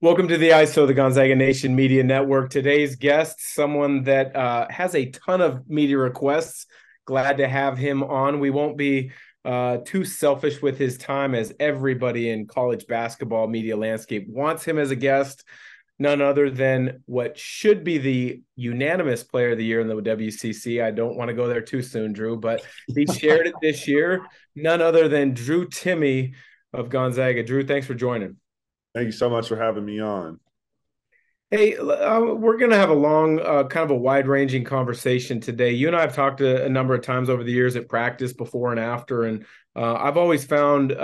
Welcome to the ISO, the Gonzaga Nation Media Network. Today's guest, someone that has a ton of media requests. Glad to have him on. We won't be too selfish with his time, as everybody in college basketball media landscape wants him as a guest. None other than what should be the unanimous player of the year in the WCC. I don't want to go there too soon, Drew, but he shared it this year. None other than Drew Timme of Gonzaga. Drew, thanks for joining. Thank you so much for having me on. Hey, we're going to have a long, kind of a wide-ranging conversation today. You and I have talked a number of times over the years at practice, before and after, and I've always found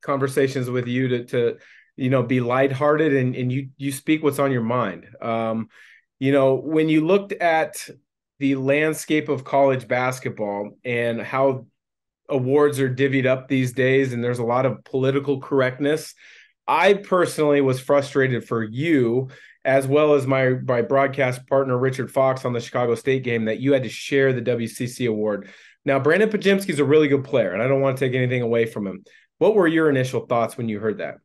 conversations with you to be lighthearted and you speak what's on your mind. When you looked at the landscape of college basketball and how awards are divvied up these days, and there's a lot of political correctness. I personally was frustrated for you, as well as my broadcast partner, Richard Fox, on the Chicago State game, that you had to share the WCC award. Now, Brandon Pajemski is a really good player, and I don't want to take anything away from him. What were your initial thoughts when you heard that?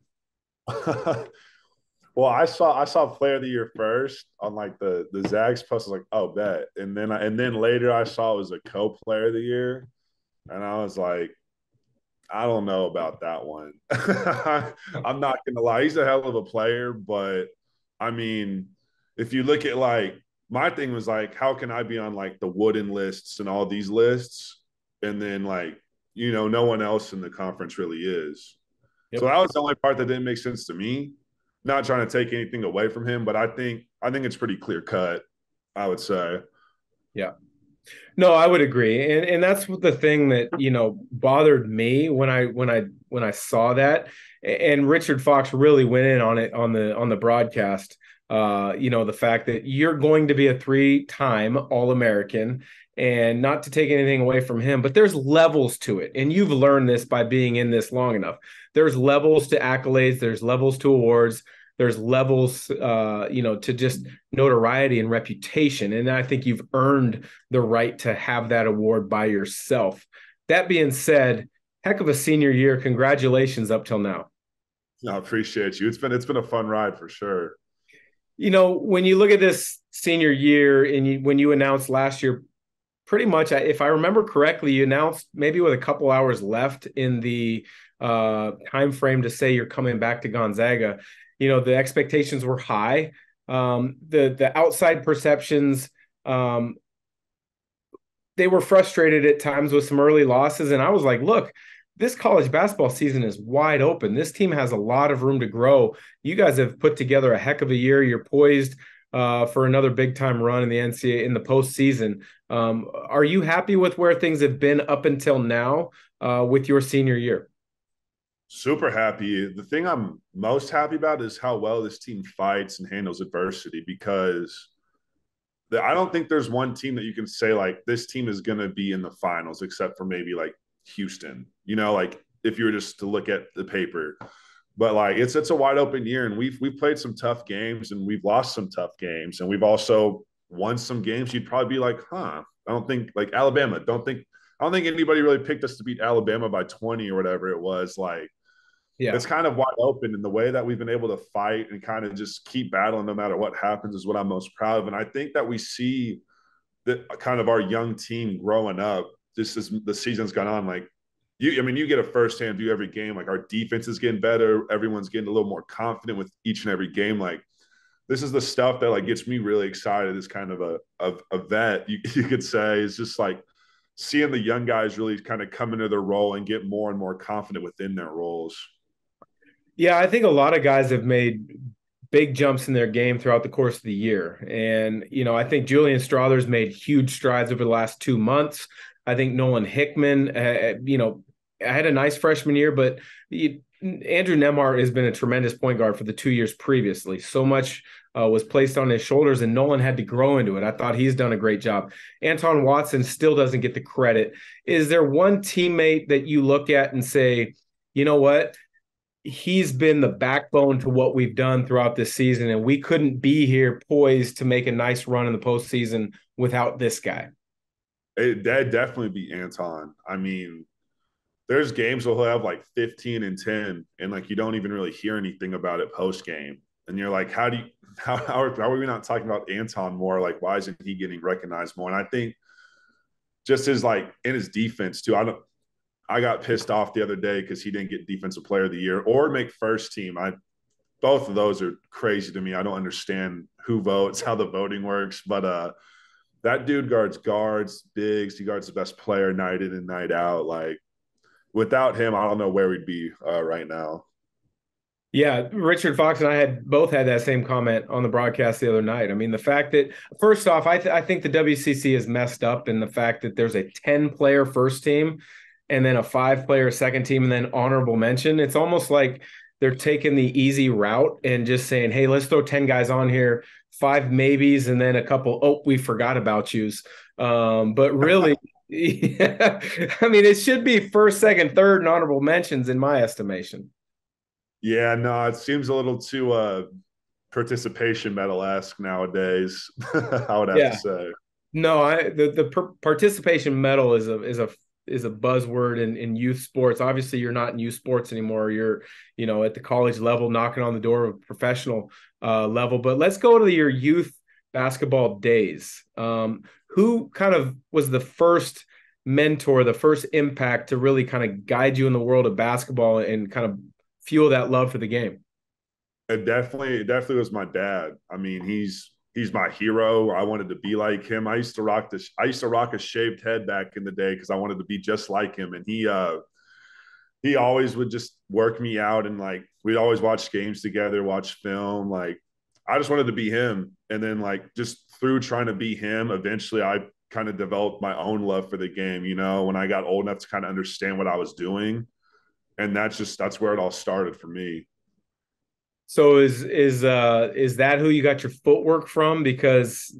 Well, I saw Player of the Year first on like the Zags post. I was like, oh, bet. And then later I saw it was a co-Player of the Year, and I was like, I don't know about that one. I'm not gonna lie, he's a hell of a player, but I mean, if you look at like my thing was like, how can I be on like the Wooden lists and all these lists, and then like no one else in the conference really is. So Yep. that was the only part that didn't make sense to me. Not trying to take anything away from him, but I think it's pretty clear cut, I would say. Yeah. No, I would agree, and that's what the thing that bothered me when I saw that, and Richard Fox really went in on it on the broadcast. The fact that you're going to be a three-time All-American, and not to take anything away from him, but there's levels to it, and you've learned this by being in this long enough. There's levels to accolades, there's levels to awards, there's levels, to just notoriety and reputation, and I think you've earned the right to have that award by yourself. That being said, heck of a senior year. Congratulations up till now. I appreciate you. It's been a fun ride for sure. When you look at this senior year and when you announced last year, pretty much, if I remember correctly, you announced maybe with a couple hours left in the time frame to say you're coming back to Gonzaga. The expectations were high. The outside perceptions, they were frustrated at times with some early losses. And I was like, look, this college basketball season is wide open. This team has a lot of room to grow. You guys have put together a heck of a year. You're poised for another big time run in the NCAA in the postseason. Are you happy with where things have been up until now with your senior year? Super happy. The thing I'm most happy about is how well this team fights and handles adversity, because I don't think there's one team that you can say like this team is going to be in the finals except for maybe like Houston. Like if you were just to look at the paper. But like it's a wide open year, and we've played some tough games and we've lost some tough games, and we've also won some games you'd probably be like, huh, I don't think like Alabama, I don't think anybody really picked us to beat Alabama by 20 or whatever it was. Like Yeah. it's kind of wide open, and the way that we've been able to fight and kind of just keep battling no matter what happens is what I'm most proud of. And I think that we see that kind of our young team growing up just as the season's gone on. Like you get a firsthand view every game. Like our defense is getting better. Everyone's getting a little more confident with each and every game. Like this is the stuff that like gets me really excited as kind of a vet, you could say. Is just like seeing the young guys really kind of come into their role and get more and more confident within their roles. Yeah, I think a lot of guys have made big jumps in their game throughout the course of the year. And, I think Julian Strother's made huge strides over the last 2 months. I think Nolan Hickman, had a nice freshman year, but Andrew Nemhart has been a tremendous point guard for the 2 years previously. So much was placed on his shoulders, and Nolan had to grow into it. I thought he's done a great job. Anton Watson still doesn't get the credit. Is there one teammate that you look at and say, you know what? He's been the backbone to what we've done throughout this season, and we couldn't be here poised to make a nice run in the postseason without this guy. That'd definitely be Anton. I mean, there's games where he'll have like 15 and 10, and like you don't even really hear anything about it post game. And you're like, how are we not talking about Anton more? Like, why isn't he getting recognized more? And I think just his like in his defense too. I got pissed off the other day because he didn't get defensive player of the year or make first team. I both of those are crazy to me. I don't understand who votes, how the voting works, but that dude guards, bigs. He guards the best player night in and night out. Like without him, I don't know where we'd be right now. Yeah, Richard Fox and I had both had that same comment on the broadcast the other night. I mean, the fact that first off, I think the WCC is messed up in the fact that there's a 10-player first team and then a 5-player second team and then honorable mention. It's almost like they're taking the easy route and just saying, "Hey, let's throw 10 guys on here, 5 maybes, and then a couple. Oh, we forgot about yous." But really, yeah, I mean, it should be first, second, third, and honorable mentions in my estimation. Yeah, no, it seems a little too participation medal-esque nowadays. I would have to Yeah. say. No, the participation medal is a buzzword in youth sports. Obviously, you're not in youth sports anymore. You're, at the college level, knocking on the door of professional level. But let's go to your youth basketball days. Who kind of was the first mentor, the first impact to really kind of guide you in the world of basketball and kind of fuel that love for the game? It definitely was my dad. I mean, he's my hero. I wanted to be like him. I used to rock a shaved head back in the day because I wanted to be just like him. And he always would just work me out, and like we'd always watch games together, watch film. Like I just wanted to be him. And then like just through trying to be him, eventually I kind of developed my own love for the game, when I got old enough to kind of understand what I was doing. And that's where it all started for me. So is that who you got your footwork from? Because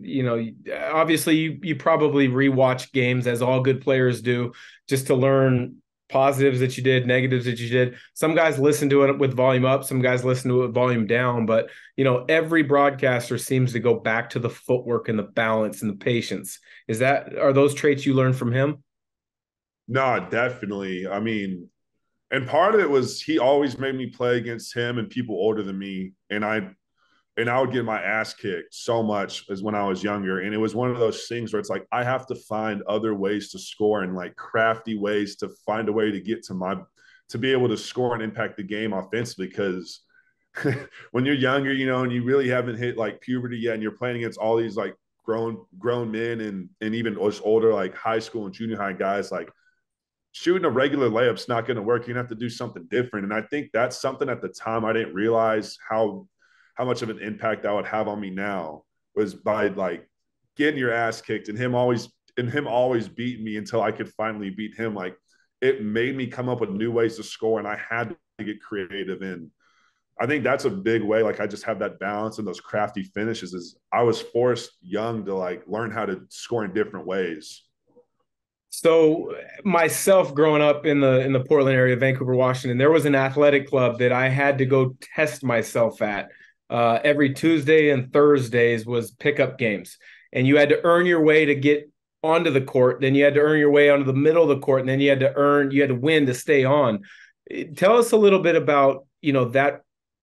obviously you probably rewatch games as all good players do, just to learn positives that you did, negatives that you did. Some guys listen to it with volume up, some guys listen to it with volume down. But every broadcaster seems to go back to the footwork and the balance and the patience. Are those traits you learned from him? No, definitely. I mean, and part of it was he always made me play against him and people older than me, and I would get my ass kicked so much as when I was younger. And it was one of those things where it's like I have to find other ways to score and like crafty ways to find a way to get to be able to score and impact the game offensively. Because when you're younger, and you really haven't hit like puberty yet, and you're playing against all these like grown men and even older like high school and junior high guys, like shooting a regular layup's not going to work. You're going to have to do something different. And I think that's something at the time I didn't realize how much of an impact that would have on me now, was by like getting your ass kicked and him always beating me until I could finally beat him. Like it made me come up with new ways to score, and I had to get creative. And I think that's a big way. Like I just have that balance and those crafty finishes. Is I was forced young to like learn how to score in different ways. So myself growing up in the Portland area, Vancouver, Washington, there was an athletic club that I had to go test myself at. Every Tuesday and Thursdays was pickup games, and you had to earn your way to get onto the court. Then you had to earn your way onto the middle of the court, and then you had to win to stay on. Tell us a little bit about that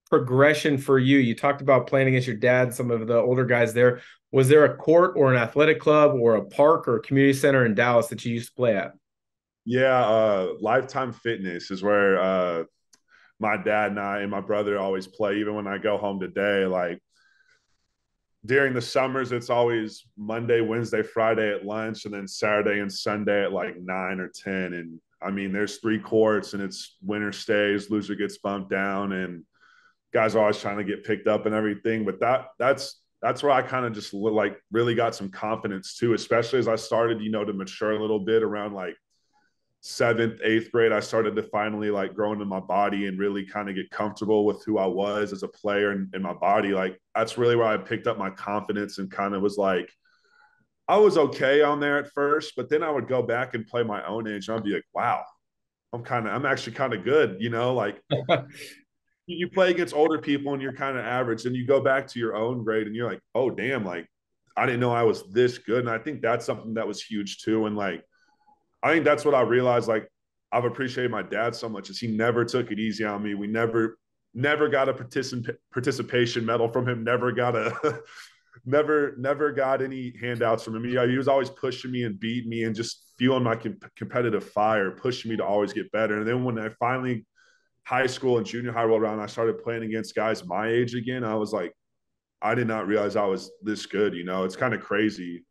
progression for you. You talked about playing against your dad, some of the older guys there. Was there a court or an athletic club or a park or a community center in Dallas that you used to play at? Yeah, Lifetime Fitness is where my dad and I and my brother always play. Even when I go home today, like during the summers, it's always Monday, Wednesday, Friday at lunch, and then Saturday and Sunday at like 9 or 10. And I mean, there's 3 courts, and it's winner stays, loser gets bumped down, and guys are always trying to get picked up and everything. But that's where I kind of just like really got some confidence too, especially as I started, to mature a little bit around like seventh, eighth grade. I started to finally like grow into my body and really kind of get comfortable with who I was as a player and my body. Like that's really where I picked up my confidence and kind of was like, I was okay on there at first, but then I would go back and play my own age and I'd be like, wow, I'm actually kind of good, like you play against older people and you're kind of average, and you go back to your own grade and you're like, oh damn, like I didn't know I was this good. And I think that's something that was huge too. And like I think that's what I realized. Like I've appreciated my dad so much, is he never took it easy on me. We never Never got a participation medal from him. Never got a never got any handouts from him. He was always pushing me and beating me and just fueling my competitive fire, pushing me to always get better. And then when I finally high school and junior high rolled around, I started playing against guys my age again. I was like, I did not realize I was this good. It's kind of crazy.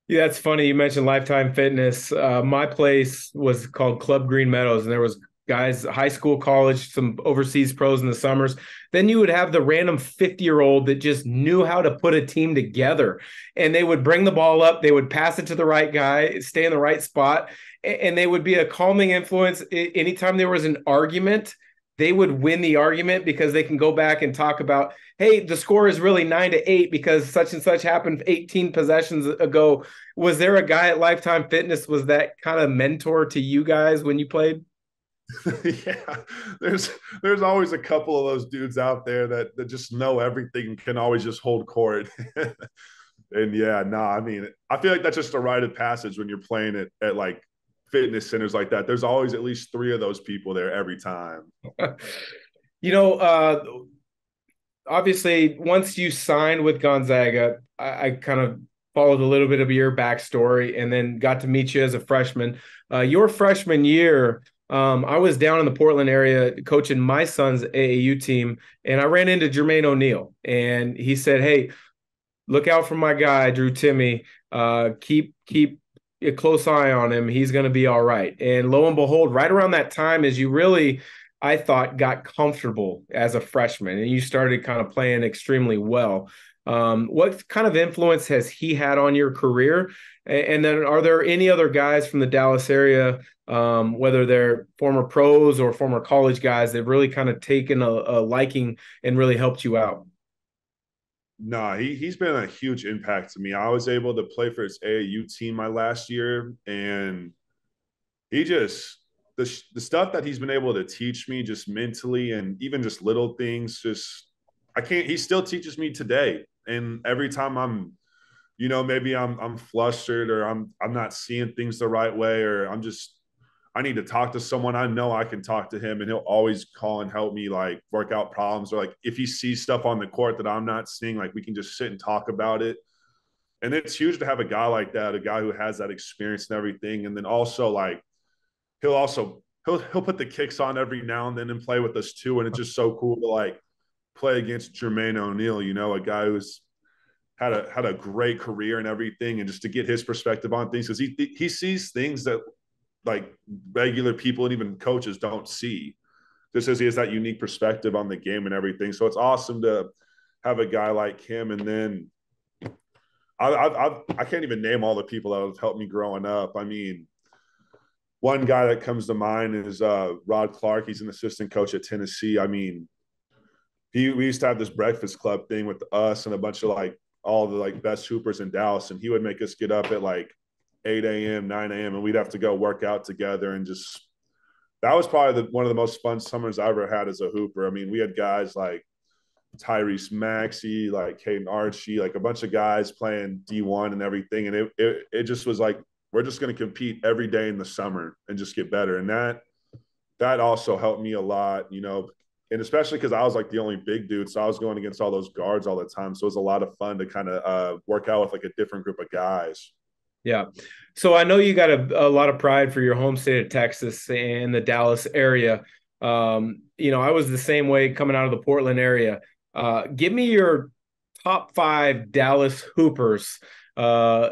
Yeah, that's funny. You mentioned Lifetime Fitness. My place was called Club Green Meadows, and there was guys, high school, college, some overseas pros in the summers. Then you would have the random 50-year-old that just knew how to put a team together. And they would bring the ball up, they would pass it to the right guy, stay in the right spot, and they would be a calming influence. Anytime there was an argument, they would win the argument because they can go back and talk about, hey, the score is really 9-8 because such and such happened 18 possessions ago. Was there a guy at Lifetime Fitness was that kind of mentor to you guys when you played? Yeah, there's always a couple of those dudes out there that just know everything and can always just hold court. And yeah, no, I mean, I feel like that's just a rite of passage when you're playing at like fitness centers like that. There's always at least three of those people there every time. You know, obviously, once you signed with Gonzaga, I kind of followed a little bit of your backstory and then got to meet you as a freshman. Your freshman year, I was down in the Portland area coaching my son's AAU team, and I ran into Jermaine O'Neal, and he said, "Hey, look out for my guy, Drew Timme. Keep a close eye on him. He's going to be all right." And lo and behold, right around that time, as you really, I thought, got comfortable as a freshman, and you started kind of playing extremely well. What kind of influence has he had on your career? And then, are there any other guys from the Dallas area, whether they're former pros or former college guys, that really kind of taken a liking and really helped you out? No, he's been a huge impact to me. I was able to play for his AAU team my last year, and he just the stuff that he's been able to teach me just mentally and even just little things, just I can't. He still teaches me today, and every time maybe I'm flustered or I'm not seeing things the right way, or I need to talk to someone. I know I can talk to him, and he'll always call and help me like work out problems, or like if he sees stuff on the court that I'm not seeing, like we can just sit and talk about it. And it's huge to have a guy like that, a guy who has that experience and everything. And then also like he'll put the kicks on every now and then and play with us too. And it's just so cool to like play against Jermaine O'Neal, a guy who's had a great career and everything, and just to get his perspective on things, because he sees things that like regular people and even coaches don't see, just as he has that unique perspective on the game and everything. So it's awesome to have a guy like him. And then I can't even name all the people that have helped me growing up. I mean, one guy that comes to mind is Rod Clark. He's an assistant coach at Tennessee. I mean, we used to have this breakfast club thing with us and a bunch of like all the like best hoopers in Dallas, and he would make us get up at like 8 a.m., 9 a.m., and we'd have to go work out together. And just that was probably one of the most fun summers I ever had as a hooper. I mean, we had guys like Tyrese Maxey, like Caden Archie, like a bunch of guys playing D1 and everything. And it just was like, we're just going to compete every day in the summer and just get better. And that also helped me a lot, and especially because I was like the only big dude. So I was going against all those guards all the time. So it was a lot of fun to kind of work out with like a different group of guys. Yeah. So I know you got a lot of pride for your home state of Texas and the Dallas area. I was the same way coming out of the Portland area. Give me your top 5 Dallas Hoopers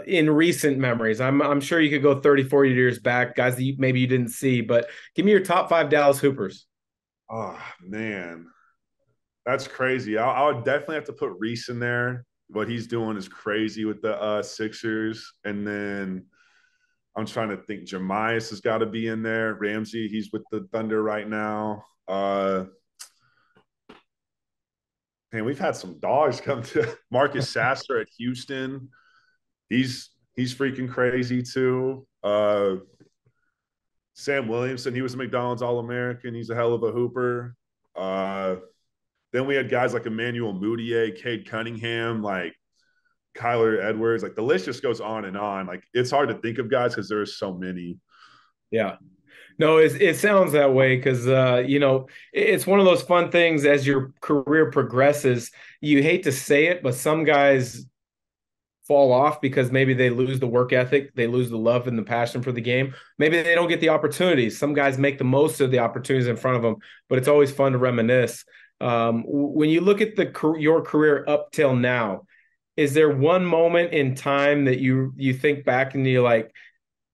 in recent memories. I'm sure you could go 30, 40 years back, guys that maybe you didn't see, but give me your top 5 Dallas Hoopers. Oh, man. That's crazy. I would definitely have to put Reese in there. What he's doing is crazy with the Sixers. And then I'm trying to think. Jemias has got to be in there. Ramsey, he's with the Thunder right now. Man, we've had some dogs come to Marcus Sasser at Houston. He's freaking crazy too. Sam Williamson, he was a McDonald's All-American. He's a hell of a hooper. Then we had guys like Emmanuel Mudiay, Cade Cunningham, like Kyler Edwards. Like the list just goes on and on. Like it's hard to think of guys because there's so many. Yeah. No, it sounds that way because it's one of those fun things as your career progresses. You hate to say it, but some guys fall off because maybe they lose the work ethic, they lose the love and the passion for the game. Maybe they don't get the opportunities. Some guys make the most of the opportunities in front of them, but it's always fun to reminisce. When you look at your career up till now, is there one moment in time that you think back and you're like,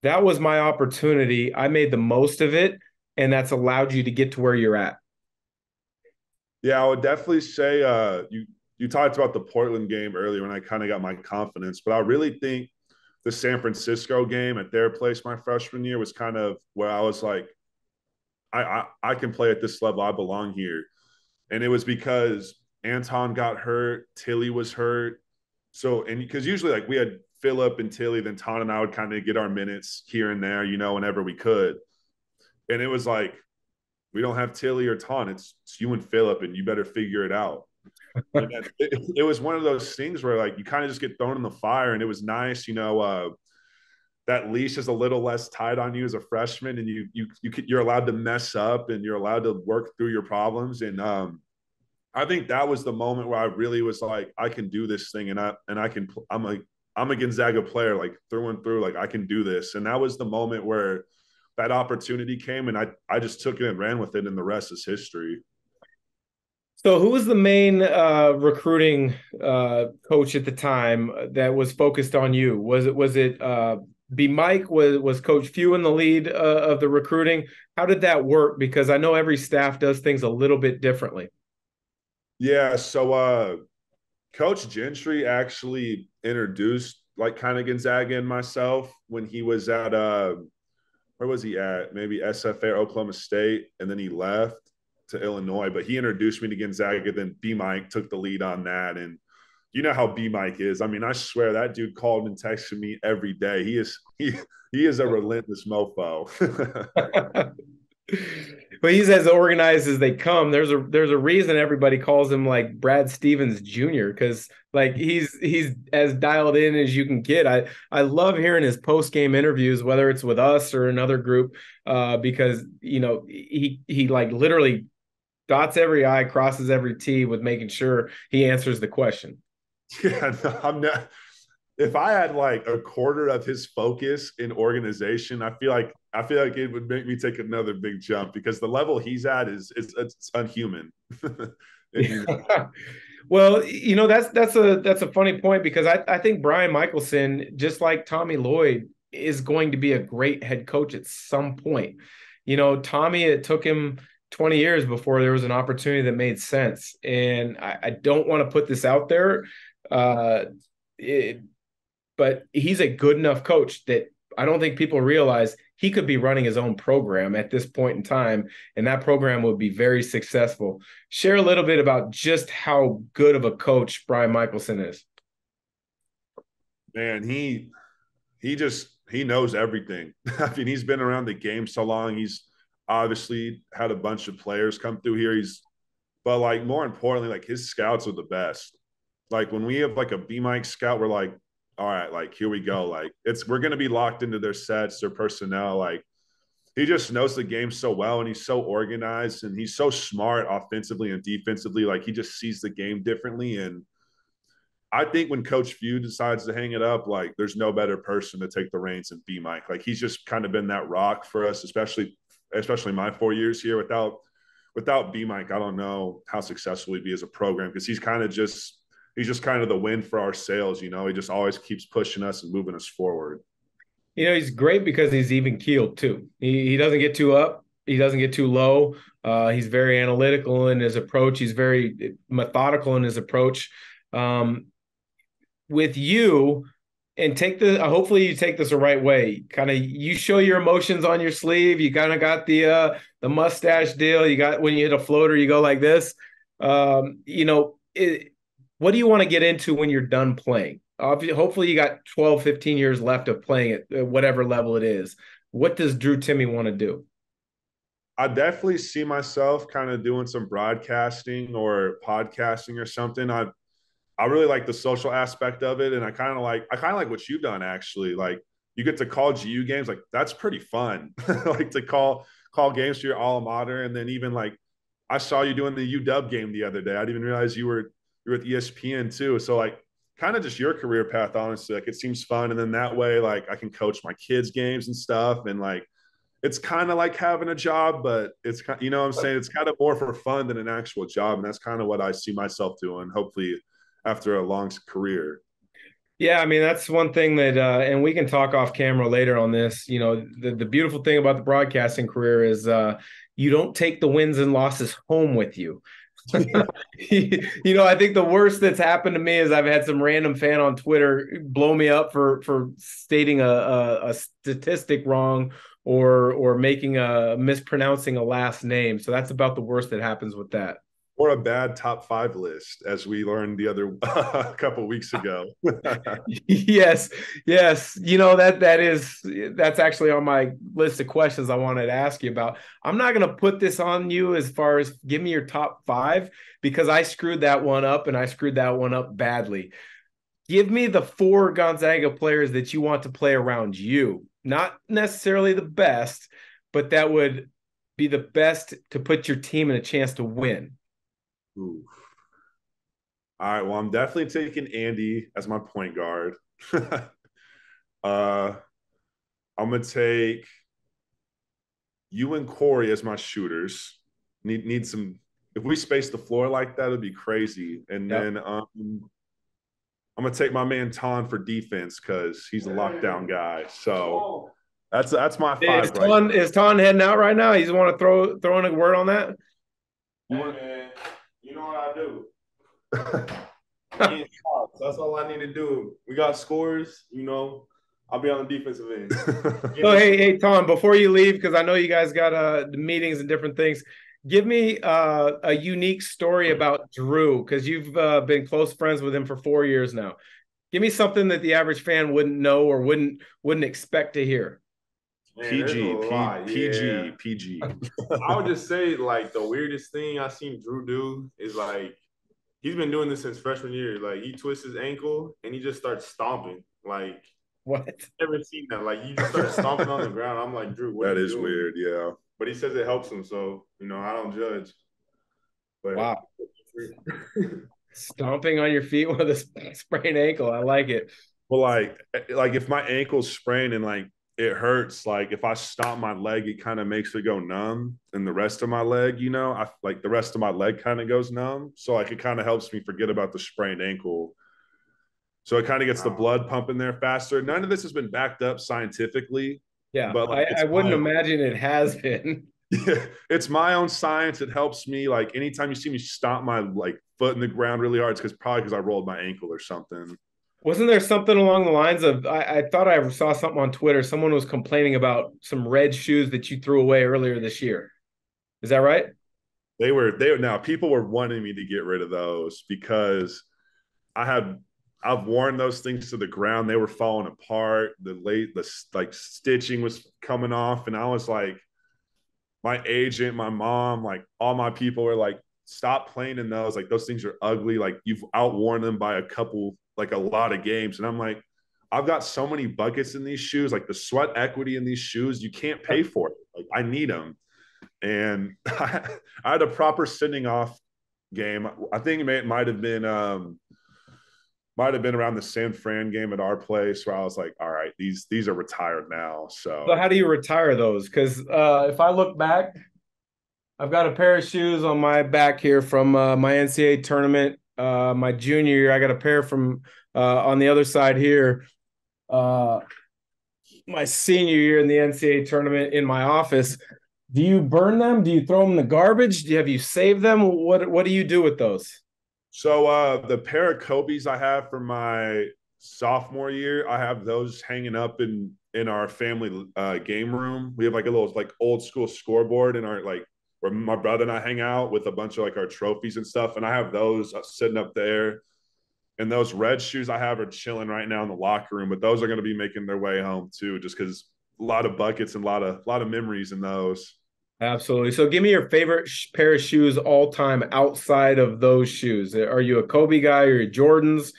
that was my opportunity. I made the most of it, and that's allowed you to get to where you're at. Yeah, I would definitely say you talked about the Portland game earlier when I kind of got my confidence, but I really think the San Francisco game at their place my freshman year was kind of where I was like, I can play at this level. I belong here. And it was because Anton got hurt, Tilly was hurt. So, and because usually like we had Philip and Tilly, then Ton and I would kind of get our minutes here and there, whenever we could. And it was like, we don't have Tilly or Ton. It's you and Philip, and you better figure it out. And it was one of those things where like you kind of just get thrown in the fire, and it was nice, that leash is a little less tight on you as a freshman, and you're allowed to mess up and you're allowed to work through your problems. And I think that was the moment where I really was like, I can do this thing, and I'm a Gonzaga player, like through and through, like I can do this. And that was the moment where that opportunity came, and I just took it and ran with it, and the rest is history. So, who was the main recruiting coach at the time that was focused on you? Was it B Mike? Was Coach Few in the lead of the recruiting? How did that work? Because I know every staff does things a little bit differently. Yeah, so Coach Gentry actually introduced like kind of Gonzaga and myself when he was at where was he at? Maybe SFA or Oklahoma State, and then he left to Illinois. But he introduced me to Gonzaga. Then B Mike took the lead on that, and you know how B Mike is. I mean, I swear that dude called and texted me every day. He is a relentless mofo. But he's as organized as they come. There's a reason everybody calls him like Brad Stevens Jr. because like he's as dialed in as you can get. I love hearing his post game interviews, whether it's with us or another group, because he like literally dots every I, crosses every T with making sure he answers the question. Yeah, no, I'm not. If I had like a quarter of his focus in organization, I feel like it would make me take another big jump because the level he's at is it's unhuman. Yeah. Well, that's a funny point because I think Brian Michelson, just like Tommy Lloyd, is going to be a great head coach at some point. Tommy, it took him 20 years before there was an opportunity that made sense. And I don't want to put this out there. Uh, it, but he's a good enough coach that I don't think people realize he could be running his own program at this point in time, and that program would be very successful. Share a little bit about just how good of a coach Brian Michelson is. Man, he knows everything. I mean, he's been around the game so long. He's obviously had a bunch of players come through here. But like more importantly, like his scouts are the best. Like when we have like a B Mike scout, we're like, all right, like here we go. Like we're gonna be locked into their sets, their personnel. Like he just knows the game so well, and he's so organized, and he's so smart offensively and defensively. Like he just sees the game differently. And I think when Coach Few decides to hang it up, like there's no better person to take the reins than B Mike. Like he's just kind of been that rock for us, especially my 4 years here. Without B Mike, I don't know how successful we'd be as a program because he's just kind of the wind for our sails. He just always keeps pushing us and moving us forward. He's great because he's even keeled too. He doesn't get too up. He doesn't get too low. He's very analytical in his approach. He's very methodical in his approach. With you, and hopefully you take this the right way. Kind of you show your emotions on your sleeve. You kind of got the mustache deal. You got when you hit a floater, you go like this. What do you want to get into when you're done playing? Hopefully you got 12, 15 years left of playing at whatever level it is. What does Drew Timme want to do? I definitely see myself kind of doing some broadcasting or podcasting or something. I really like the social aspect of it, and I kind of like what you've done actually. Like you get to call GU games, like that's pretty fun. Like to call call games for your alma mater, and then even like I saw you doing the UW game the other day. I didn't even realize you were with ESPN too. So like kind of just your career path, honestly. Like it seems fun. And then that way, like I can coach my kids' games and stuff. And like it's kind of like having a job, but it's kind you know what I'm saying? It's kind of more for fun than an actual job. And that's kind of what I see myself doing, hopefully after a long career. Yeah, I mean that's one thing that, and we can talk off camera later on this. You know, the beautiful thing about the broadcasting career is you don't take the wins and losses home with you. You know, I think the worst that's happened to me is I've had some random fan on Twitter blow me up for stating a statistic wrong or making a mispronouncing a last name. So that's about the worst that happens with that. Or a bad top five list, as we learned the other a couple of weeks ago. Yes, yes. You know that's actually on my list of questions I wanted to ask you about. I'm not going to put this on you as far as give me your top five because I screwed that one up and I screwed that one up badly. Give me the four Gonzaga players that you want to play around you. Not necessarily the best, but that would be the best to put your team in a chance to win. Ooh. All right. Well, I'm definitely taking Andy as my point guard. I'm gonna take you and Corey as my shooters. Need some. If we space the floor like that, it'd be crazy. And Yep. then I'm gonna take my man Ton for defense because he's a lockdown guy. So that's my Is five right Ton is Ton heading out right now? You just want to throw in a word on that? Hey, man, you know what I do? That's all I need to do. We got scores, you know. I'll be on the defensive end. So hey Tom, before you leave, because I know you guys got the meetings and different things, give me a unique story about Drew because you've been close friends with him for 4 years now. Give me something that the average fan wouldn't know or wouldn't expect to hear. Man, PG. I would just say like the weirdest thing I seen Drew do is like he's been doing this since freshman year. Like he twists his ankle and he just starts stomping. Like What? never seen that. Like you just start stomping on the ground. I'm like, Drew, what That are you is doing? weird. Yeah. But he says it helps him, so you know I don't judge. But Wow. Stomping on your feet with a sprained ankle. I like it. Well, like if my ankle's sprained and like it hurts, like if I stomp my leg, it kind of makes it go numb, and the rest of my leg, you know, I like the rest of my leg kind of goes numb. So like it kind of helps me forget about the sprained ankle. So it kind of gets the blood pumping there faster. None of this has been backed up scientifically, Yeah, but like I wouldn't imagine it has been. yeah, it's my own science. It helps me. Like anytime you see me stomp my like foot in the ground really hard, it's because I rolled my ankle or something. Wasn't there something along the lines of I thought I saw something on Twitter. Someone was complaining about some red shoes that you threw away earlier this year. Is that right? They now people were wanting me to get rid of those because I've worn those things to the ground. They were falling apart. The like stitching was coming off, and I was like, my agent, my mom, like all my people were like, stop playing in those. Like those things are ugly. Like you've outworn them by a lot of games. And I'm like, I've got so many buckets in these shoes, like the sweat equity in these shoes, you can't pay for it. Like I need them. And I had a proper sending off game. I think it might have been around the San Fran game at our place where I was like, all right, these are retired now. So how do you retire those? Because if I look back, I've got a pair of shoes on my back here from my NCAA tournament. My junior year, I got a pair from on the other side here. My senior year in the NCAA tournament in my office. Do you burn them? Do you throw them in the garbage? Have you saved them? What do you do with those? So the pair of Kobe's I have from my sophomore year, I have those hanging up in our family game room. We have like a little like old school scoreboard in our like where my brother and I hang out with a bunch of like our trophies and stuff. And I have those sitting up there. And those red shoes I have are chilling right now in the locker room, but those are going to be making their way home too, just because a lot of buckets and a lot of memories in those. Absolutely. So give me your favorite pair of shoes all time outside of those shoes. Are you a Kobe guy or a Jordans?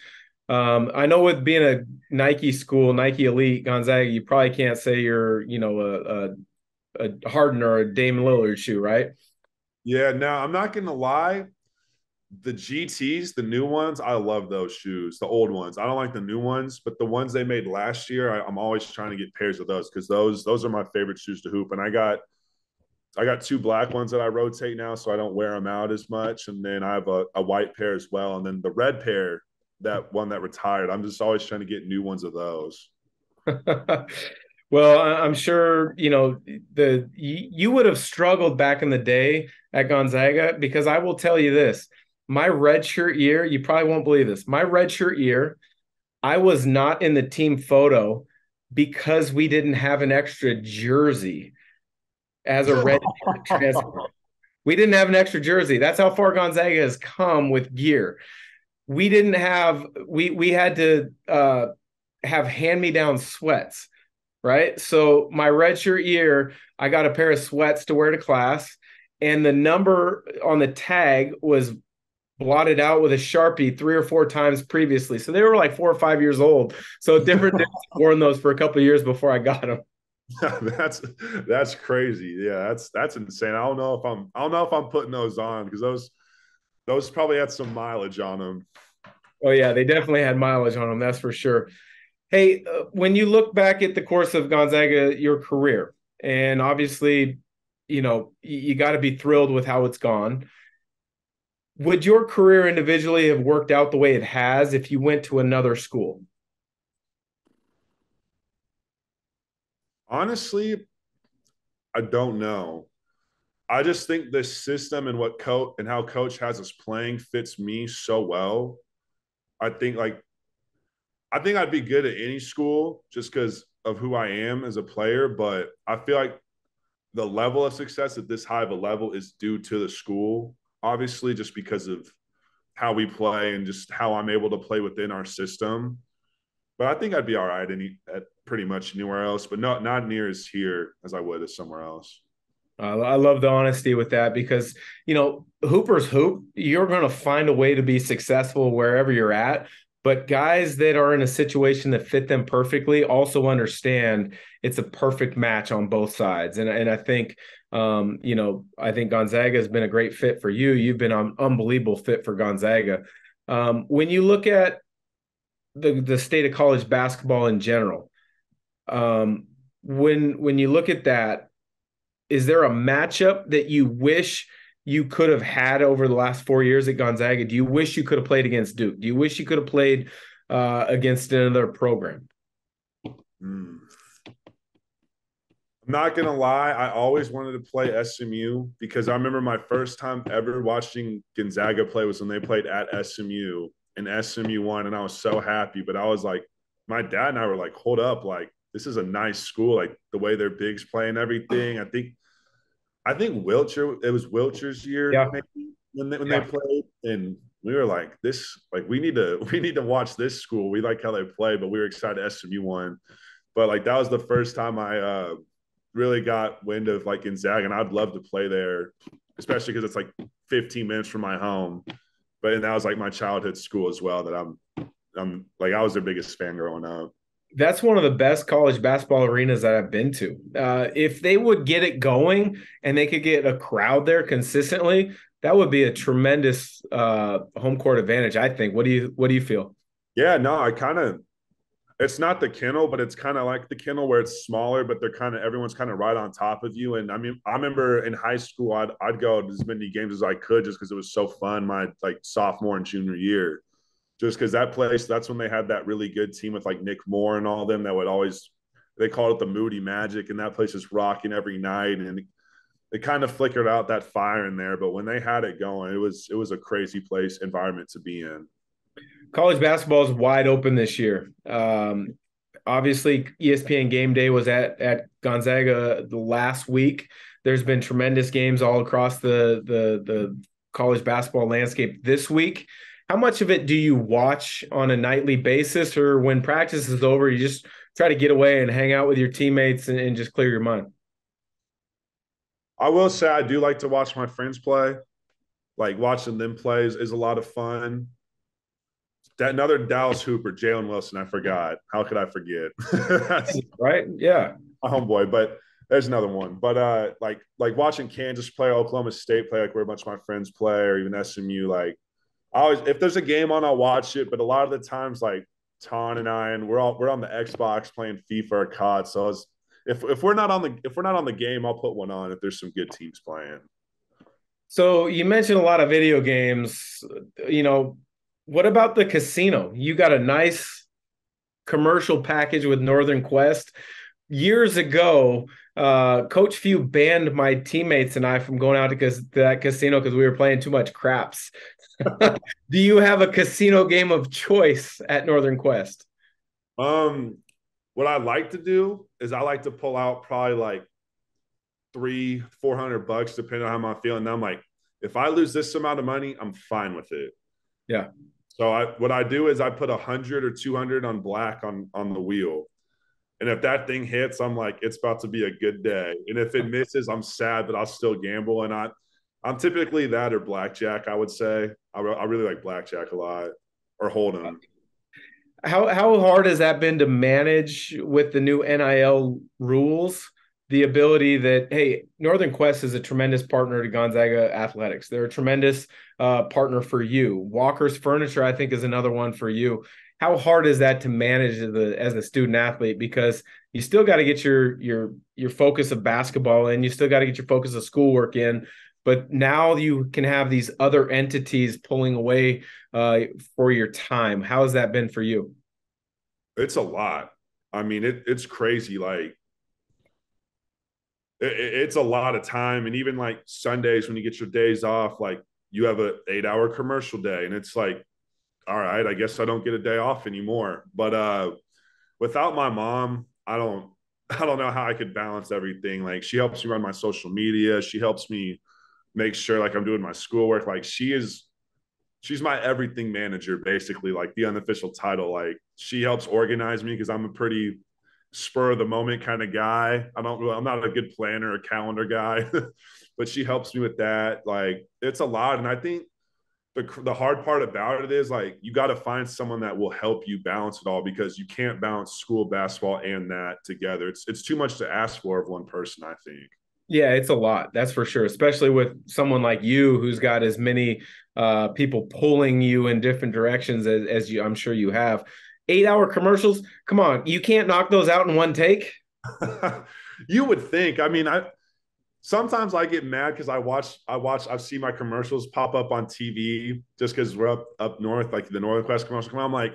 I know with being a Nike school, Nike Elite, Gonzaga, you probably can't say you're, you know, Harden or a Dame Lillard shoe, right? Yeah, now I'm not gonna lie. The GTs, the new ones, I love those shoes. The old ones, I don't like the new ones, but the ones they made last year, I'm always trying to get pairs of those because those are my favorite shoes to hoop. And I got two black ones that I rotate now, so I don't wear them out as much. And then I have a white pair as well. And then the red pair, that one that retired, I'm just always trying to get new ones of those. Well, I'm sure you would have struggled back in the day at Gonzaga because I will tell you this: my redshirt year, you probably won't believe this. My redshirt year, I was not in the team photo because we didn't have an extra jersey as a red transfer. We didn't have an extra jersey. That's how far Gonzaga has come with gear. We didn't have we had to have hand-me-down sweats, right? So my redshirt year, I got a pair of sweats to wear to class, and the number on the tag was blotted out with a Sharpie 3 or 4 times previously. So they were like 4 or 5 years old. So different dudes worn those for a couple of years before I got them. That's crazy. Yeah, that's insane. I don't know if I'm putting those on because those probably had some mileage on them. Oh yeah, they definitely had mileage on them. That's for sure. Hey, when you look back at the course of Gonzaga, your career, and obviously, you got to be thrilled with how it's gone. Would your career individually have worked out the way it has if you went to another school? Honestly, I don't know. I just think this system and what coach and how coach has us playing fits me so well. I think like I think I'd be good at any school just because of who I am as a player, but I feel like the level of success at this high of a level is due to the school, obviously, just because of how we play and just how I'm able to play within our system. But I think I'd be all right at pretty much anywhere else, but not near as here as I would as somewhere else. I love the honesty with that because, hoopers hoop. You're going to find a way to be successful wherever you're at. But guys that are in a situation that fit them perfectly also understand it's a perfect match on both sides. And I think, I think Gonzaga has been a great fit for you. You've been an unbelievable fit for Gonzaga. When you look at the state of college basketball in general, when you look at that, is there a matchup that you wish you could have had over the last 4 years at Gonzaga? Do you wish you could have played against Duke? Do you wish you could have played against another program? Mm. I'm not gonna lie, I always wanted to play SMU because I remember my first time ever watching Gonzaga play was when they played at SMU and SMU won, and I was so happy. But I was like, my dad and I were like, hold up, like this is a nice school, like the way their bigs play and everything. I think Wiltshire, it was Wiltshire's year Yeah. maybe when they played, and we were like, this, like we need to watch this school. We like how they play, but we were excited SMU won. But like that was the first time I really got wind of like Gonzaga, and I'd love to play there, especially because it's like 15 minutes from my home. But and that was like my childhood school as well. That I'm like I was their biggest fan growing up. That's one of the best college basketball arenas that I've been to. If they would get it going and they could get a crowd there consistently, that would be a tremendous home court advantage, I think. What do you feel? Yeah, no, I kind of it's not the kennel, but it's kind of like the kennel where it's smaller, but they're kind of everyone's kind of right on top of you. And I mean, I remember in high school, I'd go to as many games as I could just because it was so fun. My like sophomore and junior year, just because that place, that's when they had that really good team with like Nick Moore and all them that would always they called it the Moody Magic, and that place is rocking every night. And it kind of flickered out that fire in there, but when they had it going, it was a crazy place environment to be in. College basketball is wide open this year. Obviously, ESPN Game Day was at Gonzaga the last week. There's been tremendous games all across the college basketball landscape this week. How much of it do you watch on a nightly basis, or when practice is over, you just try to get away and hang out with your teammates and just clear your mind? I will say I do like to watch my friends play. Like watching them play is a lot of fun. That another Dallas Hooper, Jalen Wilson, I forgot. How could I forget? That's Right? Yeah. my homeboy. But there's another one. But like watching Kansas play, Oklahoma State play, like where a bunch of my friends play, or even SMU, like I always, if there's a game on, I'll watch it. But a lot of the times, like Ton and I, and we're on the Xbox playing FIFA or COD. So if we're not on the game, I'll put one on if there's some good teams playing. So you mentioned a lot of video games. What about the casino? You got a nice commercial package with Northern Quest. Years ago, Coach Few banned my teammates and I from going out to that casino because we were playing too much craps. Do you have a casino game of choice at Northern Quest? What I like to do is I like to pull out probably like 300-400 bucks, depending on how I'm feeling. And I'm like, if I lose this amount of money, I'm fine with it. Yeah. So what I do is I put 100 or 200 on black on the wheel. And if that thing hits, I'm like, it's about to be a good day. And if it misses, I'm sad, but I'll still gamble. And I'm typically that or blackjack, I would say. I really like blackjack a lot, or hold'em. How hard has that been to manage with the new NIL rules? The ability that, hey, Northern Quest is a tremendous partner to Gonzaga athletics. They're a tremendous partner for you. Walker's Furniture, I think, is another one for you. How hard is that to manage as a student athlete? Because you still got to get your focus of basketball in, you still got to get your focus of schoolwork in, but now you can have these other entities pulling away for your time. How has that been for you? It's a lot. I mean, it's crazy. Like it's a lot of time. And even like Sundays when you get your days off, like you have an 8-hour commercial day, and it's like, all right, I guess I don't get a day off anymore. But without my mom, I don't know how I could balance everything. Like she helps me run my social media. She helps me make sure like I'm doing my schoolwork. Like she's my everything manager, basically, like the unofficial title. Like she helps organize me because I'm a pretty spur of the moment kind of guy. I'm not a good planner or calendar guy, but she helps me with that. Like it's a lot. And I think the hard part about it is like you got to find someone that will help you balance it all, because you can't balance school, basketball, and that together. It's too much to ask for of one person, I think. Yeah, it's a lot. That's for sure. Especially with someone like you who's got as many people pulling you in different directions as you, I'm sure you have. 8-hour commercials. Come on, you can't knock those out in one take. You would think. I mean, sometimes I get mad because I've seen my commercials pop up on TV just because we're up north, like the Northern Quest commercial. I'm like,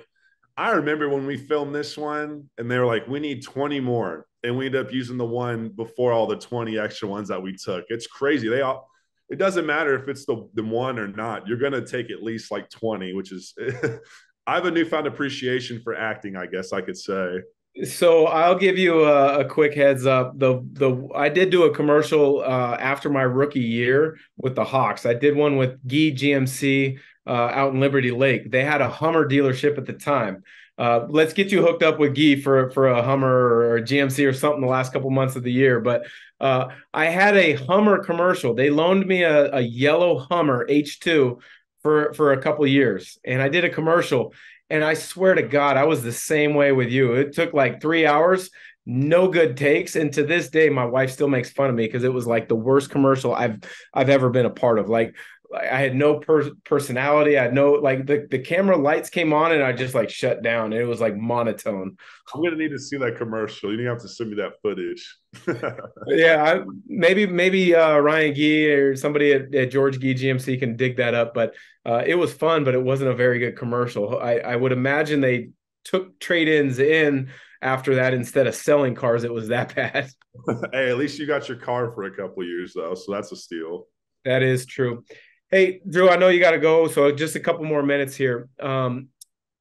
I remember when we filmed this one, and they were like, we need 20 more. And we ended up using the one before all the 20 extra ones that we took. It's crazy. It doesn't matter if it's the one or not. You're going to take at least like 20, which is, I have a newfound appreciation for acting, I guess I could say. So I'll give you a quick heads up. I did do a commercial after my rookie year with the Hawks. I did one with Guy GMC out in Liberty Lake. They had a Hummer dealership at the time. Let's get you hooked up with Guy for a Hummer or a GMC or something the last couple months of the year. But I had a Hummer commercial. They loaned me a yellow Hummer H2 for a couple of years, and I did a commercial. And I swear to God, I was the same way with you. It took like 3 hours, no good takes. And to this day, my wife still makes fun of me because it was like the worst commercial I've ever been a part of. Like I had no personality. I had no, like the camera lights came on and I just like shut down. It was like monotone. I'm going to need to see that commercial. You have to send me that footage. Yeah, maybe Ryan Gee or somebody at George Gee GMC can dig that up. But it was fun, but it wasn't a very good commercial. I would imagine they took trade-ins in after that instead of selling cars. It was that bad. Hey, at least you got your car for a couple of years though, so that's a steal. That is true. Hey, Drew, I know you got to go, so just a couple more minutes here.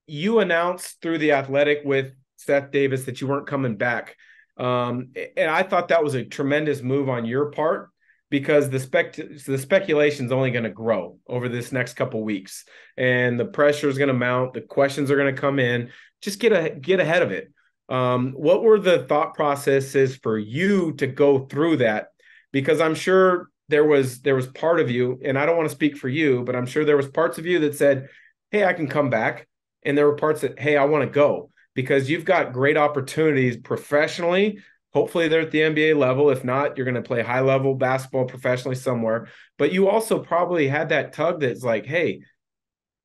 You announced through The Athletic with Seth Davis that you weren't coming back. And I thought that was a tremendous move on your part because the speculation is only going to grow over this next couple of weeks, and the pressure is going to mount. The questions are going to come in. Just get ahead of it. What were the thought processes for you to go through that? Because I'm sure there was part of you, and I don't want to speak for you, but I'm sure there was parts of you that said, hey, I can come back. And there were parts that, hey, I want to go, because you've got great opportunities professionally Hopefully they're at the NBA level. If not, you're going to play high level basketball professionally somewhere. But you also probably had that tug that's like, hey,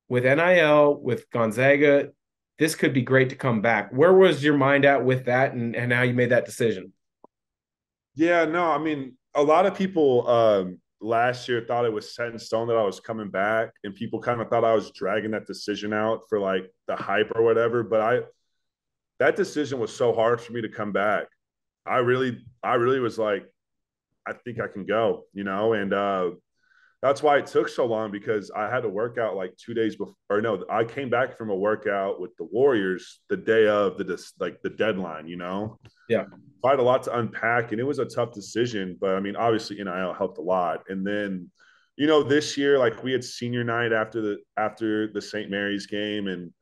with NIL, with Gonzaga, this could be great to come back. Where was your mind at with that and how you made that decision? Yeah, no, I mean, a lot of people last year thought it was set in stone that I was coming back, and people kind of thought I was dragging that decision out for like the hype or whatever. But that decision was so hard for me to come back. I really was like, I think I can go, and that's why it took so long, because I had to work out like 2 days before, or no, I came back from a workout with the Warriors the day of the deadline, Yeah. I had a lot to unpack, and it was a tough decision. But I mean, obviously NIL helped a lot. And then, this year, like we had senior night after the St. Mary's game, and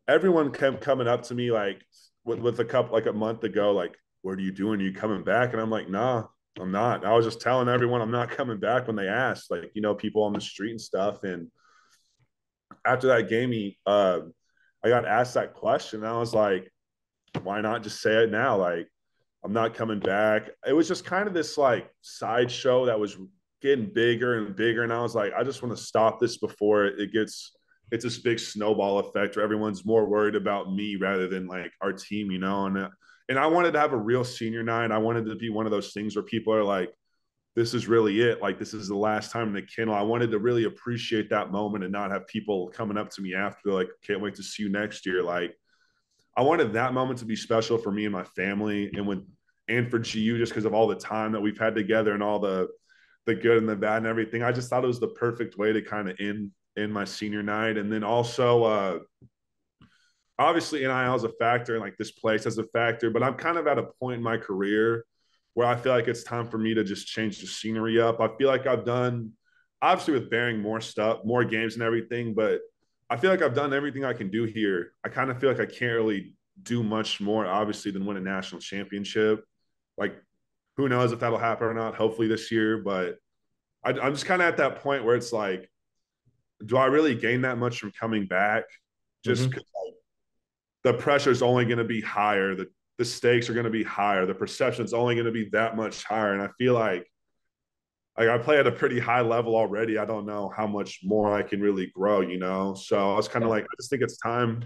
everyone kept coming up to me like with a couple like a month ago, like, what are you doing? Are you coming back? And I'm like, nah, I'm not. I was just telling everyone I'm not coming back when they asked, like, people on the street and stuff. And after that game, I got asked that question, and I was like, why not just say it now? Like, I'm not coming back. It was just kind of this like sideshow that was getting bigger and bigger. And I was like, I just want to stop this before it's this big snowball effect where everyone's more worried about me rather than like our team, and I wanted to have a real senior night. I wanted to be one of those things where people are like, this is really it. Like, this is the last time in the kennel. I wanted to really appreciate that moment and not have people coming up to me after like, can't wait to see you next year. Like, I wanted that moment to be special for me and my family, and for GU, just because of all the time that we've had together and all the good and the bad and everything. I just thought it was the perfect way to kind of end my senior night. And then also, obviously NIL is a factor, and like this place has a factor, but I'm kind of at a point in my career where I feel like it's time for me to just change the scenery up. I feel like I've done, obviously with bearing more stuff, more games and everything, but I feel like I've done everything I can do here. I kind of feel like I can't really do much more, obviously, than win a national championship. Like, who knows if that'll happen or not, hopefully this year. But I'm just kind of at that point where it's like, do I really gain that much from coming back? Just because the pressure is only going to be higher. The stakes are going to be higher. The perception is only going to be that much higher. And I feel like I play at a pretty high level already. I don't know how much more I can really grow, So I was kind of like, I just think it's time.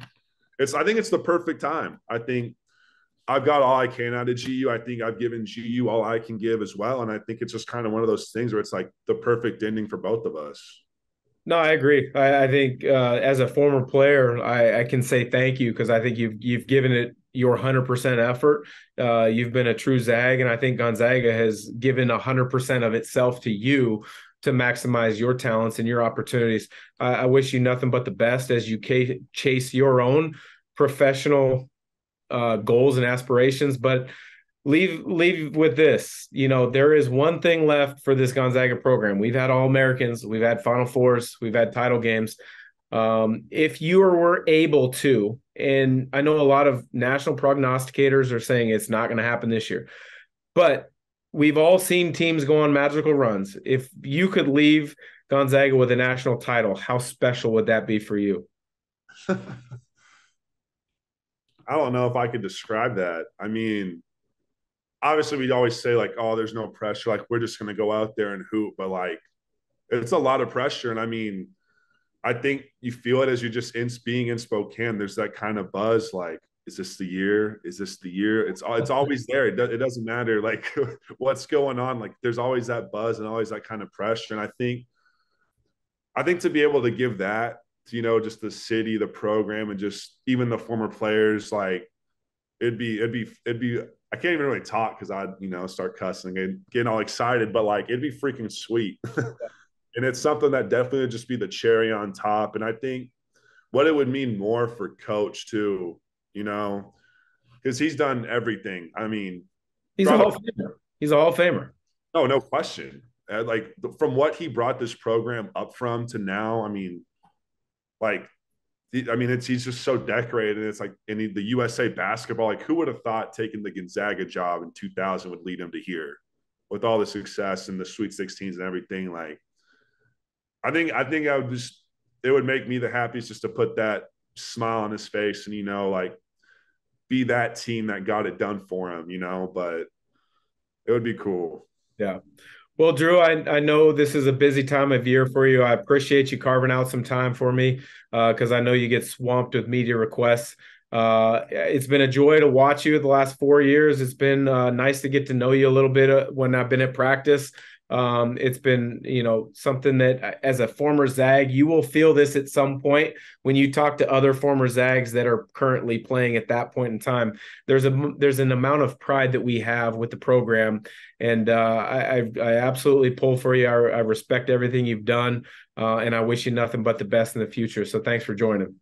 I think it's the perfect time. I think I've got all I can out of GU. I think I've given GU all I can give as well. And I think it's just kind of one of those things where it's like the perfect ending for both of us. No, I agree. I think as a former player, I can say thank you because I think you've given it your 100% effort. You've been a true Zag, and I think Gonzaga has given 100% of itself to you to maximize your talents and your opportunities. I wish you nothing but the best as you chase your own professional goals and aspirations. But leave with this. There is one thing left for this Gonzaga program. We've had All-Americans, we've had Final Fours, we've had title games. If you were able to, and I know a lot of national prognosticators are saying it's not going to happen this year, but we've all seen teams go on magical runs. If you could leave Gonzaga with a national title, how special would that be for you? I don't know if I could describe that. I mean, obviously we'd always say like, oh, there's no pressure. Like, we're just going to go out there and hoop. But like, it's a lot of pressure. And I mean, I think you feel it as you're just being in Spokane. There's that kind of buzz. Like, is this the year? Is this the year? It's always there. It doesn't matter like what's going on. Like, there's always that buzz and always that kind of pressure. And I think to be able to give that to, just the city, the program, and just even the former players, like it'd be I can't even really talk because I'd start cussing and getting all excited, but like it'd be freaking sweet. And it's something that definitely would just be the cherry on top. And I think what it would mean more for Coach too, because he's done everything. I mean, He's a Hall of Famer. He's a Hall of Famer. No question. Like from what he brought this program up from to now, I mean, like, he's just so decorated. It's like in the USA basketball, like who would have thought taking the Gonzaga job in 2000 would lead him to here with all the success and the Sweet 16s and everything. Like, I think it would make me the happiest just to put that smile on his face and, like be that team that got it done for him, but It would be cool. Yeah. Well, Drew, I know this is a busy time of year for you. I appreciate you carving out some time for me because I know you get swamped with media requests. It's been a joy to watch you the last 4 years. It's been nice to get to know you a little bit when I've been at practice. It's been, something that as a former Zag, you will feel this at some point when you talk to other former Zags that are currently playing at that point in time. There's an amount of pride that we have with the program, and I absolutely pull for you. I respect everything you've done, and I wish you nothing but the best in the future. So thanks for joining.